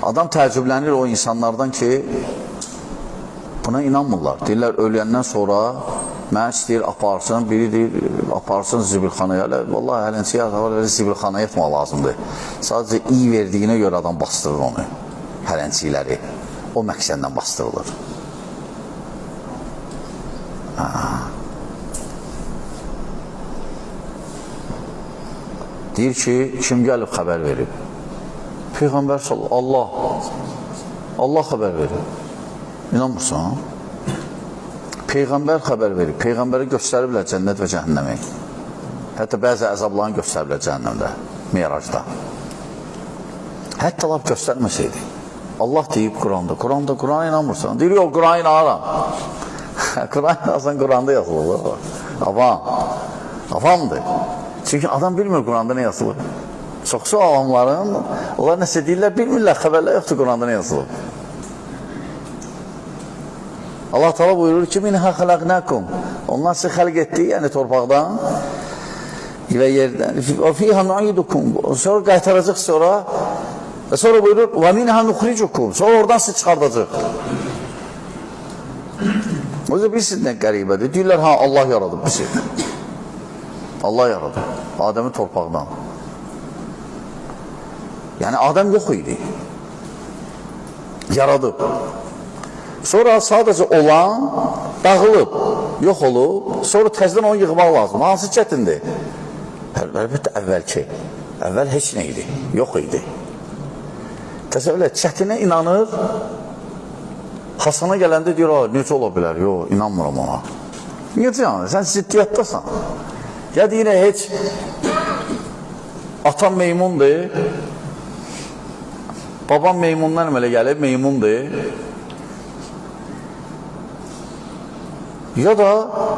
Adam təəccüblənir o insanlardan ki, buna inanmırlar. Deyirlər, öləyəndən sonra mənə istəyir, aparsın, biri deyir, aparsın zibilxanaya. Vallahi hələnciyə zibilxanaya etmək lazımdır. Sadəcə iyi verdiyinə görə adam bastırır onu, hələnciləri. O məqsədlə bastırılır. Deyir ki, kim gəlib xəbər verib? Peyğəmbər sallallahu Allah xəbər verib. İnanmırsan? Peyğəmbər xəbər verib. Peyğəmbərə göstəriblər cənnət və cəhənnəmi. Hətta bəzi əzablarını göstəriblər cəhənnəmdə, Miracda. Hətta laf göstərməsəydi. Allah deyib Quranda. Qurana inanmırsan. Deyir, yox, Qurana inanıram. Qurana inanırsan, Quranda yazılır. Avamdır. Çünki adam bilmir Quranda nə yazılır. Çoxsu avamların, onlar nəsə deyirlər, bilmirlər, xəbərlər yoxdur Quranda nə yazılır. Allah Teala buyurur ki, minhə xələqnəkum. Onlar sizi xəlq etdi, yəni torpaqdan və yerdən. Fiyhə nu'idukum. Sonra qaytaracaq sonra. Və sonra buyurur, və minhə nuxricukum. Sonra oradan sizi çıxardacaq. O yüzden bilirsiniz nə qəribədir. Deyirlər, ha, Allah yaradıb bizi. Allah yaradıb. Adəmi torpaqdan. Yəni, Adəm yox idi. Yaradıb. Sonra sadəcə olan dağılıb, yox olub, sonra təzdən onu yığmaq lazım. Hansı çətindir? Əlbəttə əvvəlki. Əvvəl heç nə idi, yox idi. Təsəvvürlə, çətinə inanır, Hasana gələndə deyir, necə ola bilər? Yox, inanmıram ona. Necə yəni? Sən ziddiyyətdasan. Ya deyir, heç atam meymundur, babam meymundan əmələ gəlib, meymundur. Ya da,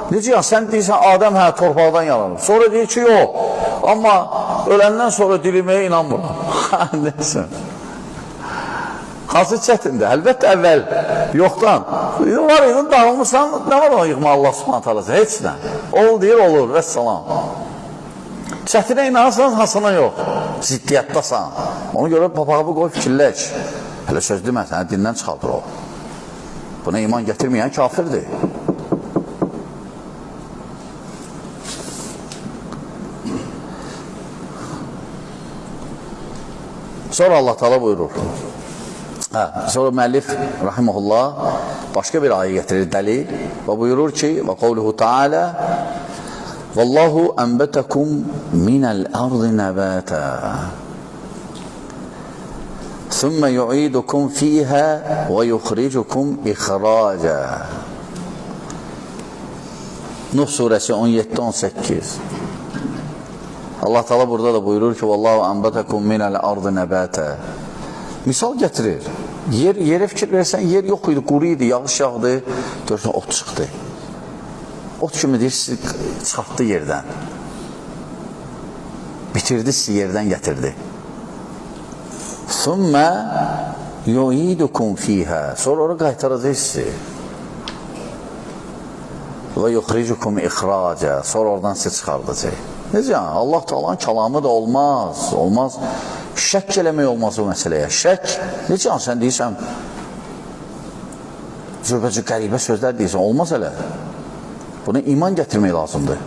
necə yəni, sən deyirsən, Adəm hə, torpaqdan yaranır. Sonra deyir ki, yox, amma öləndən sonra dirilməyə inanmıram. Nəsən? Hansı çətindir? Əlbəttə əvvəl, yoxdan. Var idin, dağılmışsan, nə var o yığma Allah subhanət alası? Heç nə. Ol deyir, olur, vəssalam. Çətinə inanırsan, hasına yox. Ziddiyyətdasan. Ona görə papağı qoy fikirləş. Hələ söz demə, səni dindən çıxaldır o. Buna iman gətirməyən kafirdir. Sonra Allah Teala buyurur. Sonra müəllif rahimehullah başqa bir ayə gətirir, dəlil və buyurur ki, və qavluhu Teala Vallahu ənbətəkum minəl ardı nəbətə thumma yu'idukum fiyhə və yuxricukum ixracə. Nuh surəsi 17-18. Allah Teala burada da buyurur ki, Vallahu ənbətəkum minəl ardı nəbətə. Misal gətirir. Yerə fikir versən, yer yox idi, quru idi, yağış yağdı, görürsən, ot çıxdı. Ot kimi deyir, sizi çıxartdı yerdən. Bitirdi, sizi yerdən gətirdi. Thumma yu'idukum fiyhə. Sonra oraya qaytaracaq sizi. Və yuxricukum ixracə. Sonra oradan sizi çıxardacaq. Necə yəni? Allah Teala'nın kəlamı da olmaz. Olmaz. Şək eləmək olmaz o məsələyə. Şək, necə yəni sən deyirsən, zörbəcə qəribə sözlər deyirsən, olmaz elə. Buna iman gətirmək lazımdır.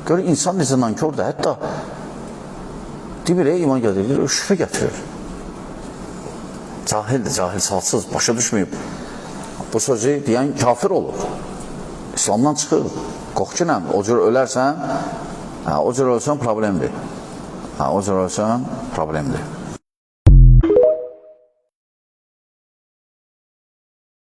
Görün, insan necə nankördür, hətta demir, iman gətirir, şübhə gətirir. Cahildir, cahil-salsız, başa düşməyib. Bu sözü deyən kafir olur. İslamdan çıxır. Qoxçunəm, o cür ölərsən, o cür ölsən problemdir. O cür ölsən problemdir.